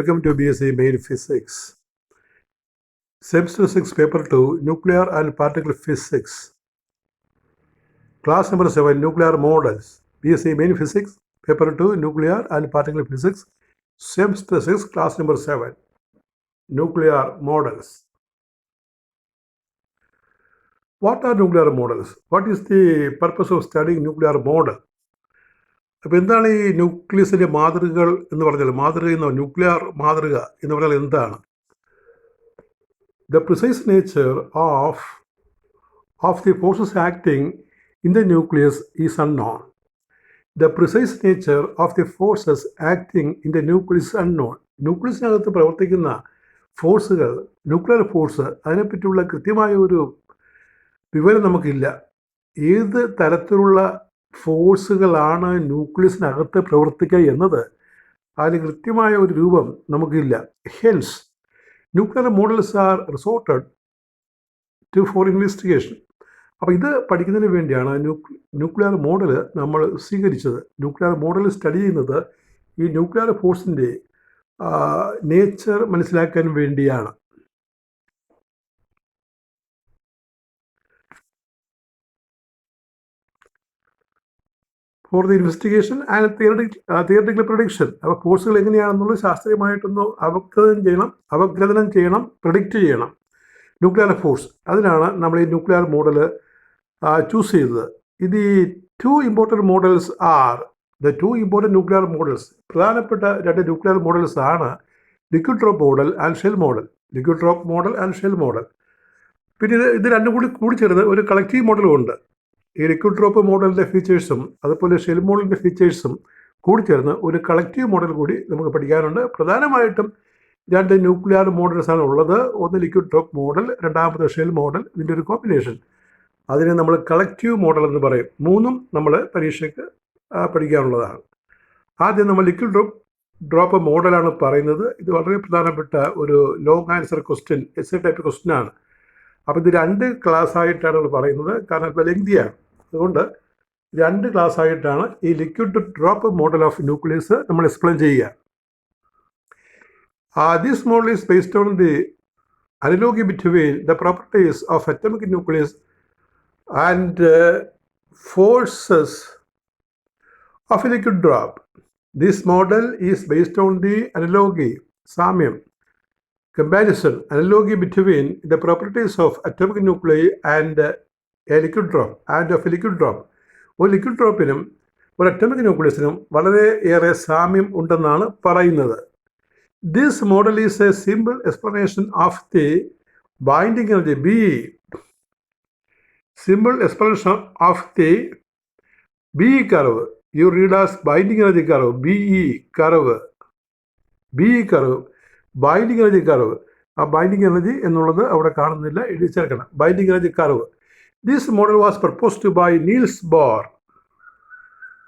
Welcome to BSc Main Physics. Semester 6, Paper 2, Nuclear and Particle Physics. Class number 7, Nuclear Models. BSc Main Physics, Paper 2, Nuclear and Particle Physics. Semester 6, Class number 7, Nuclear Models. What are nuclear models? What is the purpose of studying nuclear model? അപ്പോൾ എന്താണ് ഈ ന്യൂക്ലിയസിൻ്റെ മാതൃകകൾ എന്ന് പറഞ്ഞാൽ nuclear മാതൃക എന്ന് പറഞ്ഞാൽ എന്താണ്? The precise nature of the forces acting in the nucleus is unknown. The precise nature of the forces acting in the nucleus is unknown. ന്യൂക്ലിയസിനകത്ത് പ്രവർത്തിക്കുന്ന ഫോഴ്സുകൾ, ന്യൂക്ലിയർ ഫോഴ്സ്, അതിനെപ്പറ്റിയുള്ള കൃത്യമായ ഒരു വിവരം നമുക്കില്ല. ഏത് തരത്തിലുള്ള ഫോഴ്സുകളാണ് ന്യൂക്ലിയസിനകത്ത് പ്രവർത്തിക്കുക എന്നത് അതിന് കൃത്യമായ ഒരു രൂപം നമുക്കില്ല. Hence nuclear models are resorted to for investigation. അപ്പോൾ ഇത് പഠിക്കുന്നതിന് വേണ്ടിയാണ് ന്യൂക്ലിയർ മോഡൽ നമ്മൾ സ്വീകരിച്ചത്. ന്യൂക്ലിയർ മോഡൽ സ്റ്റഡി ചെയ്യുന്നത് ഈ ന്യൂക്ലിയർ ഫോഴ്സിൻ്റെ നേച്ചർ മനസ്സിലാക്കാൻ വേണ്ടിയാണ്. For the investigation and theoretical prediction. അപ്പോൾ ഫോഴ്സുകൾ എങ്ങനെയാണെന്നുള്ളത് ശാസ്ത്രീയമായിട്ടൊന്ന് അവഗ്രഥനം ചെയ്യണം, പ്രഡിക്റ്റ് ചെയ്യണം ന്യൂക്ലിയർ ഫോഴ്സ്. അതിനാണ് നമ്മൾ ഈ ന്യൂക്ലിയർ മോഡൽ ചൂസ് ചെയ്തത്. The two important models are the two important nuclear models. പ്രധാനപ്പെട്ട രണ്ട് ന്യൂക്ലിയർ മോഡൽസ് ആണ് liquid drop model and shell model. Liquid drop model and shell model. പിന്നെ ഇത് രണ്ടും കൂടി ചേർന്ന് ഒരു കളക്റ്റീവ് മോഡലും ഉണ്ട്. ഈ ലിക്വിഡ് ഡ്രോപ്പ് മോഡലിൻ്റെ ഫീച്ചേഴ്സും അതുപോലെ ഷെൽ മോഡലിൻ്റെ ഫീച്ചേഴ്സും കൂടി ചേർന്ന് ഒരു കളക്റ്റീവ് മോഡൽ കൂടി നമുക്ക് പഠിക്കാനുണ്ട്. പ്രധാനമായിട്ടും രണ്ട് ന്യൂക്ലിയർ മോഡൽസാണ് ഉള്ളത്. ഒന്ന് ലിക്വിഡ് ഡ്രോപ്പ് മോഡൽ, രണ്ടാമത് ഷെൽ മോഡൽ. ഇതിൻ്റെ ഒരു കോമ്പിനേഷൻ, അതിനെ നമ്മൾ കളക്റ്റീവ് മോഡൽ എന്ന് പറയും. മൂന്നും നമ്മൾ പരീക്ഷയ്ക്ക് പഠിക്കാനുള്ളതാണ്. ആദ്യം നമ്മൾ ലിക്വിഡ് ഡ്രോപ്പ് മോഡലാണ് പറയുന്നത്. ഇത് വളരെ പ്രധാനപ്പെട്ട ഒരു long answer question, essay type question ആണ്. അപ്പോൾ ഇത് രണ്ട് ക്ലാസ് ആയിട്ടാണ് നമ്മൾ പറയുന്നത്, കാരണം ഇപ്പോൾ ലെങ്തിയാണ്. അതുകൊണ്ട് രണ്ട് ക്ലാസ് ആയിട്ടാണ് ഈ liquid drop model of nucleus നമ്മൾ എക്സ്പ്ലെയിൻ ചെയ്യുക. This model is based on the analogy between the properties of atomic nucleus and forces of A liquid drop. This model is based on the analogy, സാമ്യം, comparison, analogy between the properties of atomic nuclei and a liquid drop and of a liquid drop. ഒരു liquid ഡ്രോപ്പിനും ഒരു atomic ന്യൂക്ലിയസിനും വളരെ ഏറെ സാമ്യം ഉണ്ടെന്നാണ് പറയുന്നത്. This model is a simple explanation of the binding energy B. Simple explanation of the B curve. You read as binding energy curve, BE curve, BE curve, binding energy curve. ആ binding energy എന്നുള്ളത് അവിടെ കാണുന്നില്ല, എഴുതി ചേർക്കണം. Binding energy curve. This model was proposed by Niels Bohr.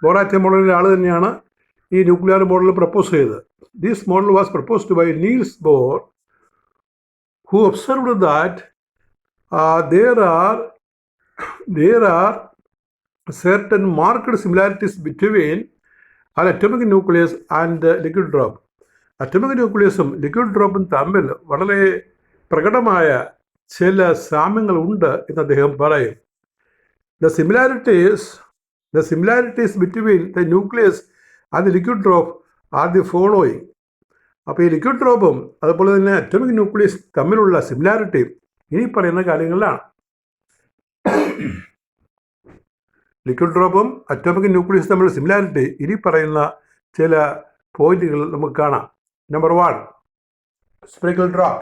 ബോറാറ്റ മോഡലിൻ്റെ ആൾ തന്നെയാണ് ഈ ന്യൂക്ലിയർ മോഡൽ പ്രപ്പോസ് ചെയ്തത്. This model was proposed by Niels Bohr, who observed that there are certain marked similarities between an atomic nucleus and the liquid drop. Atomic ന്യൂക്ലിയസും liquid ഡ്രോപ്പും തമ്മിൽ വളരെ പ്രകടമായ ചില സാമ്യങ്ങളുണ്ട് എന്ന് അദ്ദേഹം പറയും. The similarities between the nucleus and the liquid drop are the following. അപ്പോൾ ഈ ലിക്വിഡ് ഡ്രോപ്പും അതുപോലെ തന്നെ അറ്റോമിക് ന്യൂക്ലിയസ് തമ്മിലുള്ള സിമിലാരിറ്റി ഇനി പറയുന്ന കാര്യങ്ങളിലാണ്. ലിക്വിഡ് ഡ്രോപ്പും അറ്റോമിക് ന്യൂക്ലിയസ് തമ്മിലുള്ള സിമിലാരിറ്റി ഇനി പറയുന്ന ചില പോയിന്റുകൾ നമുക്ക് കാണാം. Number 1, spherical drop.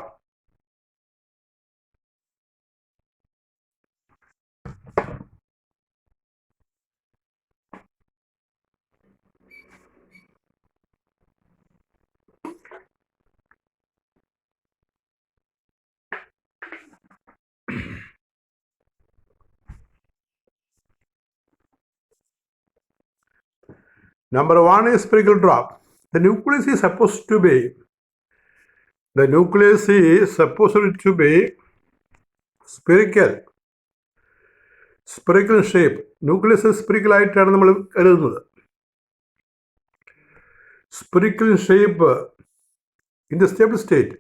Number 1 is spherical drop. The nucleus is supposed to be spherical shape. Nucleus spherical ആയിട്ടാണ് നമ്മൾ കരുതുന്നത്. spherical shape in the stable state.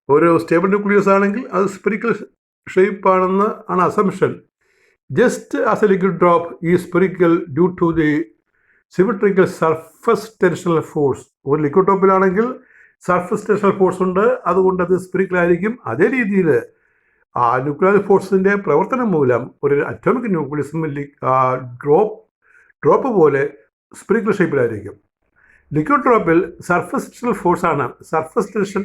ഒരു സ്റ്റേബിൾ ന്യൂക്ലിയസ് ആണെങ്കിൽ അത് സ്പെറിക്കൽ ഷേപ്പ് ആണ് assumption. Just as a liquid drop ഈ spherical due to the symmetrical surface tensional force. ഒരു liquid ഡ്രോപ്പിലാണെങ്കിൽ സർഫസ് ടെൻഷണൽ ഫോഴ്സ് ഉണ്ട്, അതുകൊണ്ട് അത് സ്പെറിക്കൽ ആയിരിക്കും. അതേ രീതിയിൽ ആ ന്യൂക്ലിയർ ഫോഴ്സിൻ്റെ പ്രവർത്തനം മൂലം ഒരു അറ്റോമിക് ന്യൂക്ലിയസും ഡ്രോപ്പ് പോലെ സ്പെറിക്കൽ ഷേപ്പിലായിരിക്കും. ലിക്വിഡ് ഡ്രോപ്പിൽ സർഫസ് ടെൻഷണൽ ഫോഴ്സ് ആണ്, സർഫസ് ടെൻഷൻ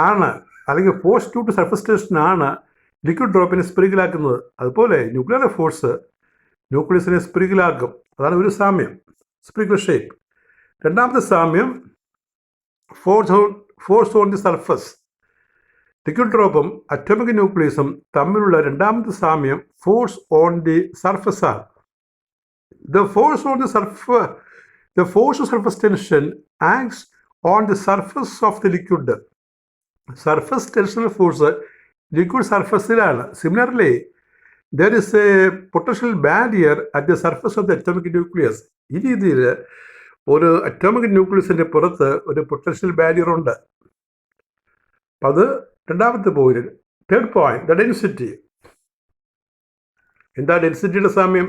ആണ്, അല്ലെങ്കിൽ force due to surface tension ആണ് ലിക്വിഡ് ഡ്രോപ്പിനെ സ്പെറിക്കലാക്കുന്നത്. അതുപോലെ ന്യൂക്ലിയർ ഫോഴ്സ് ന്യൂക്ലിയസിനെ സ്പെറിക്കലാക്കും. അതാണ് ഒരു സാമ്യം, സ്പെറിക്കൽ ഷേപ്പ്. രണ്ടാമത്തെ സാമ്യം force on the surface. Liquid ഡ്രോപ്പും അറ്റോമിക് ന്യൂക്ലിയസും തമ്മിലുള്ള രണ്ടാമത്തെ സാമ്യം ഫോഴ്സ് ഓൺ ദി സർഫസ് ആണ്. The force of surface tension acts on the surface of the liquid. Surface tensional force liquid surfaceലാണ്. Similarly, there is a potential barrier at the surface of the atomic nucleus. ഈ രീതിയിൽ ഒരു atomic ന്യൂക്ലിയസിൻ്റെ പുറത്ത് ഒരു potential barrier ഉണ്ട്. അപ്പം അത് രണ്ടാമത്തെ point. Third point, the density. എന്താ ഡെൻസിറ്റിയുടെ സാമ്യം?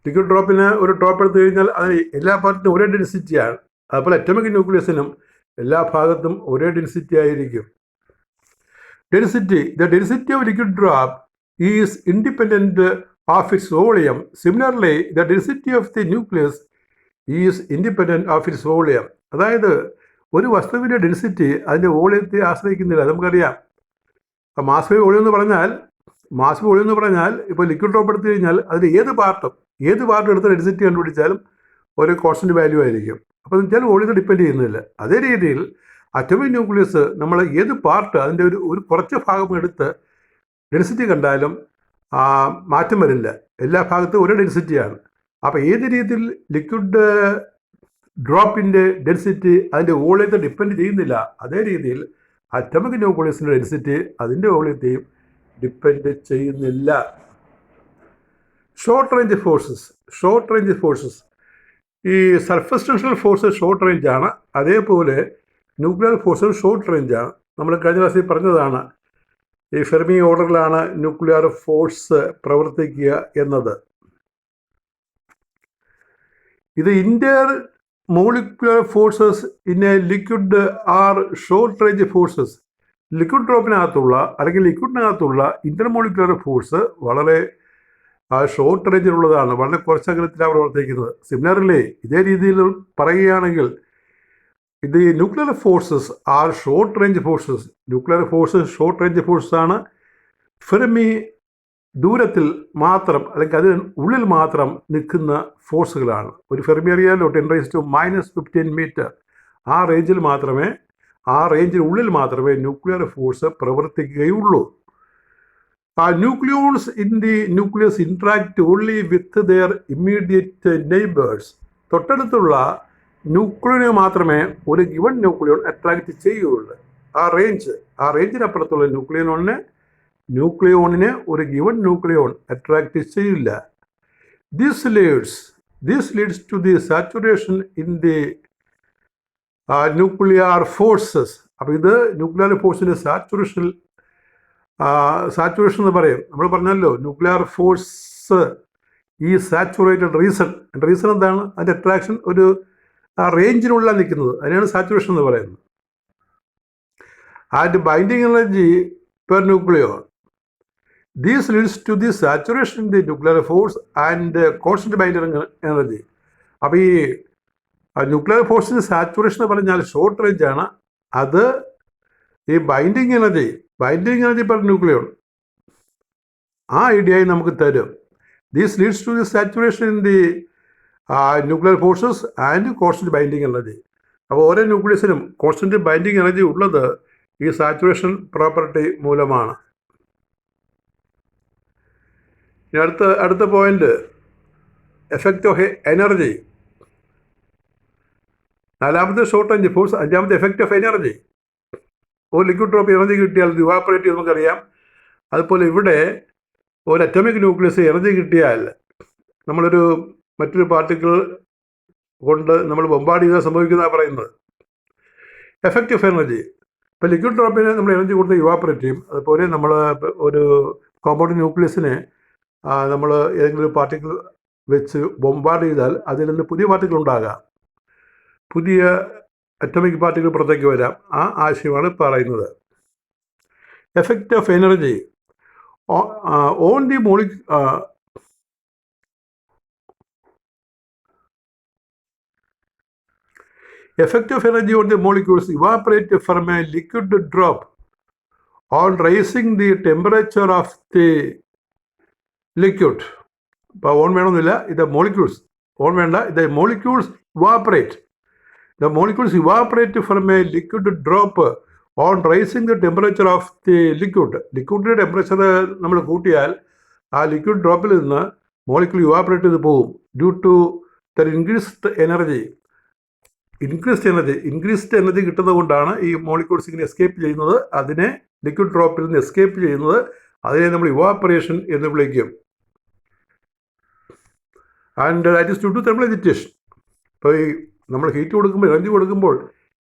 ലിക്വിഡ് ഡ്രോപ്പിന് ഒരു ഡ്രോപ്പ് എടുത്തു കഴിഞ്ഞാൽ അതിന് എല്ലാ ഭാഗത്തും ഒരേ ഡെൻസിറ്റിയാണ്. അതുപോലെ അറ്റോമിക് ന്യൂക്ലിയസിനും എല്ലാ ഭാഗത്തും ഒരേ ഡെൻസിറ്റി ആയിരിക്കും. Density, the density of liquid drop is independent of its volume. Similarly the density of the nucleus is independent of its volume. അതായത് ഒരു വസ്തുവിൻ്റെ ഡെൻസിറ്റി അതിൻ്റെ വോളിയത്തെ ആശ്രയിക്കുന്നില്ല. നമുക്കറിയാം, മാസ് വോളിയം എന്ന് പറഞ്ഞാൽ ഇപ്പോൾ ലിക്വിഡ് ഡ്രോപ്പ് എടുത്തു കഴിഞ്ഞാൽ അതിൽ ഏത് പാർട്ട് എടുത്ത് ഡെൻസിറ്റി കണ്ടുപിടിച്ചാലും ഒരു കോൺസ്റ്റൻറ്റ് വാല്യൂ ആയിരിക്കും. അപ്പോൾ എന്ന് വെച്ചാൽ വോളിയത്തെ ഡിപ്പെൻഡ് ചെയ്യുന്നില്ല. അതേ രീതിയിൽ അറ്റോമിക് ന്യൂക്ലിയസ് നമ്മൾ ഏത് പാർട്ട് അതിൻ്റെ ഒരു കുറച്ച് ഭാഗം എടുത്ത് ഡെൻസിറ്റി കണ്ടാലും മാറ്റം വരില്ല. എല്ലാ ഭാഗത്തും ഒരേ ഡെൻസിറ്റിയാണ്. അപ്പോൾ ഏത് രീതിയിൽ ലിക്വിഡ് ഡ്രോപ്പിൻ്റെ ഡെൻസിറ്റി അതിൻ്റെ വോളിയത്തെ ഡിപ്പെൻഡ് ചെയ്യുന്നില്ല, അതേ രീതിയിൽ അറ്റോമിക് ന്യൂക്ലിയസിൻ്റെ ഡെൻസിറ്റി അതിൻ്റെ വോളിയത്തെയും ഡിപ്പെൻഡ് ചെയ്യുന്നില്ല. ഷോർട്ട് റേഞ്ച് ഫോഴ്സസ്, ഈ സർഫസ് ടെൻഷണൽ ഫോഴ്സ് ഷോർട്ട് റേഞ്ചാണ്. അതേപോലെ ന്യൂക്ലിയർ ഫോഴ്സ് ഷോർട്ട് റേഞ്ചാണ്. നമ്മൾ കഴിഞ്ഞ ക്ലാസ്സിൽ പറഞ്ഞതാണ്, ഈ ഫെർമി ഓർഡറിലാണ് ന്യൂക്ലിയർ ഫോഴ്സ് പ്രവർത്തിക്കുക എന്നത്. ഇത് intermolecular forces in a liquid are short range forces. Liquid ഡ്രോപ്പിനകത്തുള്ള അല്ലെങ്കിൽ ലിക്വിഡിനകത്തുള്ള ഇന്റർമോളിക്കുലർ ഫോഴ്സ് വളരെ ഷോർട്ട് റേഞ്ചിലുള്ളതാണ്, വളരെ കുറച്ചകലത്തിലാണ് പ്രവർത്തിക്കുന്നത്. സിമിലർലി ഇതേ രീതിയിൽ പറയുകയാണെങ്കിൽ ഇത് nuclear forces are short range forces. Nuclear forces short range ഫോഴ്സാണ്. ഫെർമി ദൂരത്തിൽ മാത്രം അല്ലെങ്കിൽ അതിന് ഉള്ളിൽ മാത്രം നിൽക്കുന്ന ഫോഴ്സുകളാണ്. ഒരു ഫെർമി അറിയാലോ, 10⁻⁻15 മീറ്റർ. ആ റേഞ്ചിനുള്ളിൽ മാത്രമേ ന്യൂക്ലിയർ ഫോഴ്സ് പ്രവർത്തിക്കുകയുള്ളൂ. Nucleons in the nucleus interact only with their immediate neighbours. തൊട്ടടുത്തുള്ള ന്യൂക്ലിയോനെ മാത്രമേ ഒരു ഗിവൺ ന്യൂക്ലിയോൺ അട്രാക്റ്റ് ചെയ്യുകയുള്ളൂ. ആ റേഞ്ചിനപ്പുറത്തുള്ള ന്യൂക്ലിയോണിനെ ഒരു ഗിവൺ ന്യൂക്ലിയോൺ അട്രാക്റ്റ് ചെയ്യില്ല. This leads to the saturation in the nuclear forces. അപ്പോൾ ഇത് ന്യൂക്ലിയർ ഫോഴ്സിൻ്റെ സാച്ചുറേഷൻ എന്ന് പറയും. നമ്മൾ പറഞ്ഞല്ലോ, ന്യൂക്ലിയർ ഫോഴ്സ് ഈ സാച്ചുറേറ്റഡ് റീസൺ എന്താണ്? അതിൻ്റെ അട്രാക്ഷൻ ഒരു റേഞ്ചിനുള്ള നിൽക്കുന്നത്, അതിനാണ് സാച്ചുറേഷൻ എന്ന് പറയുന്നത്. And binding energy per nucleon. This leads to the saturation in the nuclear force and constant binding energy. അപ്പോൾ ഈ ന്യൂക്ലിയർ ഫോഴ്സിൻ്റെ സാച്ചുറേഷൻ എന്ന് പറഞ്ഞാൽ ഷോർട്ട് റേഞ്ച് ആണ്. അത് ഈ ബൈൻഡിങ് എനർജി പെർ ന്യൂക്ലിയോൺ ആ ഐഡിയയായി നമുക്ക് തരും. This leads to the saturation in the nuclear forces and constant binding energy. അപ്പോൾ ഓരോ ന്യൂക്ലിയസിനും കോൺസ്റ്റന്റ് ബൈൻഡിങ് എനർജി ഉള്ളത് ഈ സാച്ചുറേഷൻ പ്രോപ്പർട്ടി മൂലമാണ്. അടുത്ത പോയിന്റ്, എഫക്റ്റ് ഓഫ് എനർജി. നാലാമത്തെ ഷോർട്ട് റേഞ്ച് ഫോഴ്സ്, അഞ്ചാമത്തെ എഫക്റ്റ് ഓഫ് എനർജി. ഒരു ലിക്വിഡ് ഡ്രോപ്പ് എനർജി കിട്ടിയാൽ ഇത് ഇവാപ്പറേറ്റ് ചെയ്ത് നമുക്കറിയാം. അതുപോലെ ഇവിടെ ഒരു അറ്റോമിക് ന്യൂക്ലിയസ് എനർജി കിട്ടിയാൽ മറ്റൊരു പാർട്ടിക്കിൾ കൊണ്ട് നമ്മൾ ബൊമ്പാർഡ് ചെയ്താൽ സംഭവിക്കുന്നതാണ് പറയുന്നത്. Effect of energy. ഇപ്പോൾ ലിക്വിഡ് ഡ്രോപ്പിന് നമ്മൾ എനർജി കൊടുത്ത് ഇവാപ്പറേറ്റ് ചെയ്യും. അതുപോലെ നമ്മൾ ഒരു കോമ്പൗണ്ട് ന്യൂക്ലിയസിനെ നമ്മൾ ഏതെങ്കിലും ഒരു പാർട്ടിക്കിൾ വെച്ച് ബോംബാർഡ് ചെയ്താൽ അതിൽ നിന്ന് പുതിയ പാർട്ടിക്കിൾ ഉണ്ടാകാം, പുതിയ അറ്റോമിക് പാർട്ടിക്കിൾ പുറത്തേക്ക് വരാം. ആ ആശയമാണ് പറയുന്നത്. Effect of energy on the effect of energy on the molecules evaporate from a liquid drop on raising the temperature of the liquid. ഇപ്പോൾ ഓൺ വേണമെന്നില്ല, ഇത് മോളിക്യൂൾസ് ഓൺ വേണ്ട, ഇത് molecules evaporate. The molecules evaporate from a liquid drop on raising the temperature of the liquid. ലിക്വിഡിൻ്റെ temperature നമ്മൾ കൂട്ടിയാൽ ആ liquid ഡ്രോപ്പിൽ നിന്ന് മോളിക്യൂൾ ഇവാപ്പറേറ്റ് ചെയ്ത് പോകും. Due to the increased energy. Increased energy കിട്ടുന്നത് കൊണ്ടാണ് ഈ മോളിക്യൂൾസ് ഇങ്ങനെ എസ്കേപ്പ് ചെയ്യുന്നത്. അതിനെ ലിക്വിഡ് ഡ്രോപ്പിൽ നിന്ന് എസ്കേപ്പ് ചെയ്യുന്നത്, അതിനെ നമ്മൾ ഇവാപ്പറേഷൻ എന്ന് വിളിക്കും. And that is due to thermal agitation. ഇപ്പോൾ ഈ നമ്മൾ ഹീറ്റ് കൊടുക്കുമ്പോൾ, എനർജി കൊടുക്കുമ്പോൾ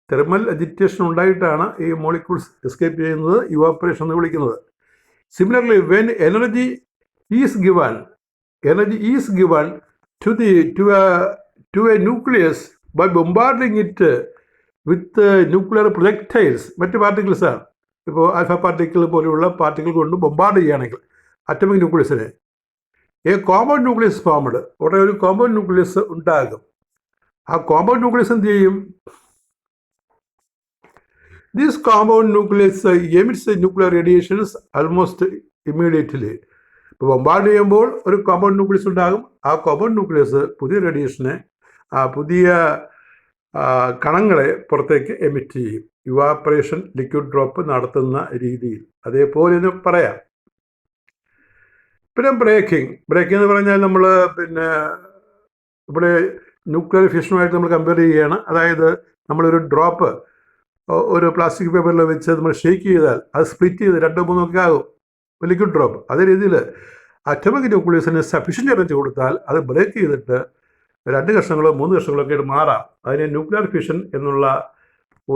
തെർമൽ അജിറ്റേഷൻ ഉണ്ടായിട്ടാണ് ഈ മോളിക്യൂൾസ് എസ്കേപ്പ് ചെയ്യുന്നത്, ഇവാപ്പറേഷൻ എന്ന് വിളിക്കുന്നത്. Similarly when energy is given to a nucleus by bombarding it with nuclear projectiles, മറ്റ് പാർട്ടിക്കിൾസാണ്. ഇപ്പോൾ ആൽഫ പാർട്ടിക്കിൾ പോലെയുള്ള പാർട്ടിക്കിൾ കൊണ്ട് ബൊമ്പാർഡ് ചെയ്യുകയാണെങ്കിൽ അറ്റോമിക് ന്യൂക്ലിയസിനെ, എ കോമ്പൗണ്ട് ന്യൂക്ലിയസ് ഫോംഡ്, ഉടനെ ഒരു കോമ്പൗണ്ട് ന്യൂക്ലിയസ് ഉണ്ടാകും. ആ കോമ്പൗണ്ട് ന്യൂക്ലിയസ് എന്ത് ചെയ്യും? This compound nucleus emits nuclear radiations almost immediately. ഇപ്പോൾ ബൊമ്പാർഡ് ചെയ്യുമ്പോൾ ഒരു കോമ്പൗണ്ട് ന്യൂക്ലിയസ് ഉണ്ടാകും. ആ കോമ്പൗണ്ട് ന്യൂക്ലിയസ് പുതിയ റേഡിയേഷനെ, പുതിയ കണങ്ങളെ പുറത്തേക്ക് എമിറ്റ് ചെയ്യും. ഇവാപ്പറേഷൻ ലിക്വിഡ് ഡ്രോപ്പ് നടത്തുന്ന രീതിയിൽ അതേപോലെ എന്ന് പറയാം. പിന്നെ ബ്രേക്കിംഗ് എന്ന് പറഞ്ഞാൽ നമ്മൾ ഇവിടെ ന്യൂക്ലിയർ ഫിഷനുമായിട്ട് നമ്മൾ കമ്പയർ ചെയ്യുകയാണ്. അതായത് നമ്മളൊരു ഡ്രോപ്പ് ഒരു പ്ലാസ്റ്റിക് പേപ്പറിൽ വെച്ച് നമ്മൾ ഷേക്ക് ചെയ്താൽ അത് സ്പ്ലിറ്റ് ചെയ്ത് 2-3 ഒക്കെ ആകും ലിക്വിഡ് ഡ്രോപ്പ്. അതേ രീതിയിൽ അറ്റോമിക് ന്യൂക്ലിയസിന് സഫീഷ്യൻ്റ് എനർജി കൊടുത്താൽ അത് ബ്രേക്ക് ചെയ്തിട്ട് 2 കഷ്ണങ്ങളോ 3 കഷ്ണങ്ങളോ ഒക്കെ ആയിട്ട് മാറാം. അതിനെ ന്യൂക്ലിയർ ഫിഷൻ എന്നുള്ള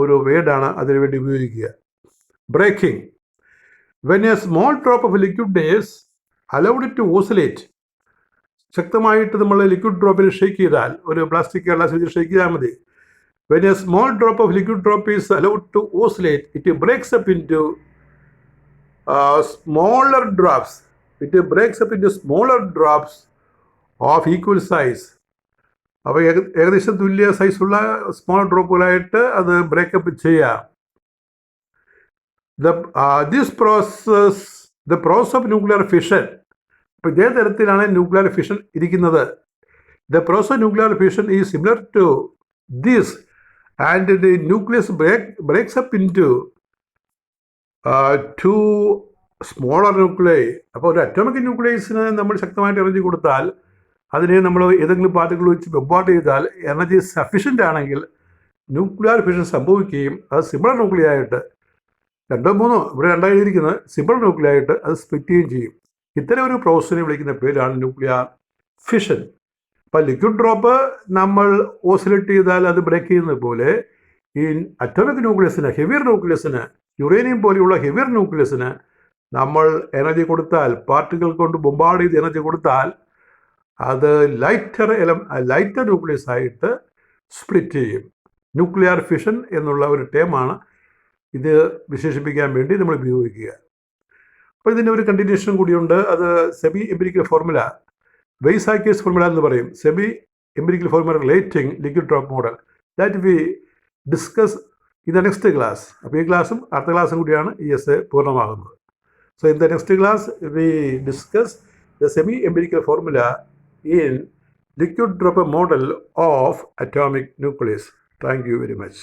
ഒരു വേർഡാണ് അതിനുവേണ്ടി ഉപയോഗിക്കുക. Breaking. When a small drop of liquid is allowed to oscillate. ശക്തമായിട്ട് നമ്മൾ ലിക്വിഡ് ഡ്രോപ്പിൽ ഷേക്ക് ചെയ്താൽ, ഒരു പ്ലാസ്റ്റിക് ഗ്ലാസ് വെച്ച് ഷേക്ക് ചെയ്താൽ മതി. When a small drop of liquid drop is allowed to oscillate it breaks up into smaller drops of equal size. അപ്പോൾ ഏകദേശം തുല്യ സൈസുള്ള സ്മോൾ ഡ്രോപ്പുകളായിട്ട് അത് ബ്രേക്കപ്പ് ചെയ്യാം. This process of nuclear fission. അപ്പോൾ ഇതേ തരത്തിലാണ് ന്യൂക്ലിയർ ഫിഷൻ ഇരിക്കുന്നത്. The process of nuclear fission is similar to this and the nucleus breaks up into 2 smaller nuclei. അപ്പോൾ ഒരു അറ്റോമിക് ന്യൂക്ലിയസിന് നമ്മൾ ശക്തമായിട്ട് എനർജി കൊടുത്താൽ, അതിനെ നമ്മൾ ഏതെങ്കിലും പാർട്ടിക്കിൾ വെച്ച് ബൊമ്പാർഡ് ചെയ്താൽ എനർജി സഫീഷ്യൻ്റ് ആണെങ്കിൽ ന്യൂക്ലിയർ ഫിഷൻ സംഭവിക്കുകയും അത് സിമ്പിൾ ന്യൂക്ലിയർ ആയിട്ട് 2-3 ഇവിടെ 2 എഴുതിയിരിക്കുന്നത് സിമ്പിൾ ന്യൂക്ലിയർ ആയിട്ട് അത് സ്പ്ലിറ്റ് ചെയ്യുകയും ചെയ്യും. ഇത്തരം ഒരു പ്രോസസ്സിനെ വിളിക്കുന്ന പേരാണ് ന്യൂക്ലിയർ ഫിഷൻ. അപ്പോൾ ലിക്വിഡ് ഡ്രോപ്പ് നമ്മൾ ഓസിലേറ്റ് ചെയ്താൽ അത് ബ്രേക്ക് ചെയ്യുന്നത് പോലെ ഈ അറ്റോമിക് ന്യൂക്ലിയസിന്, ഹെവിയർ ന്യൂക്ലിയസിന്, യുറേനിയം പോലെയുള്ള ഹെവിയർ ന്യൂക്ലിയസിന് നമ്മൾ എനർജി കൊടുത്താൽ, പാർട്ടിക്കിൾ കൊണ്ട് ബൊമ്പാർഡ് ചെയ്ത് എനർജി കൊടുത്താൽ അത് ലൈറ്റർ ന്യൂക്ലിയസ് ആയിട്ട് സ്പ്ലിറ്റ് ചെയ്യും. ന്യൂക്ലിയർ ഫിഷൻ എന്നുള്ള ഒരു ടേമാണ് ഇത് വിശേഷിപ്പിക്കാൻ വേണ്ടി നമ്മൾ ഉപയോഗിക്കുക. അപ്പോൾ ഇതിൻ്റെ ഒരു കണ്ടിന്യൂഷൻ കൂടിയുണ്ട്. അത് സെമി എംപിരിക്കൽ ഫോർമുല, വെയ്സാക്കിയസ് ഫോർമുല എന്ന് പറയും. Semi empirical formula relating liquid drop model that we discuss in the next class. അപ്പോൾ ഈ ക്ലാസ്സും അടുത്ത ക്ലാസ്സും കൂടിയാണ് ഈ essay പൂർണ്ണമാകുന്നത്. So in the next class we discuss the semi-empirical formula in liquid drop model of atomic nucleus. Thank you very much.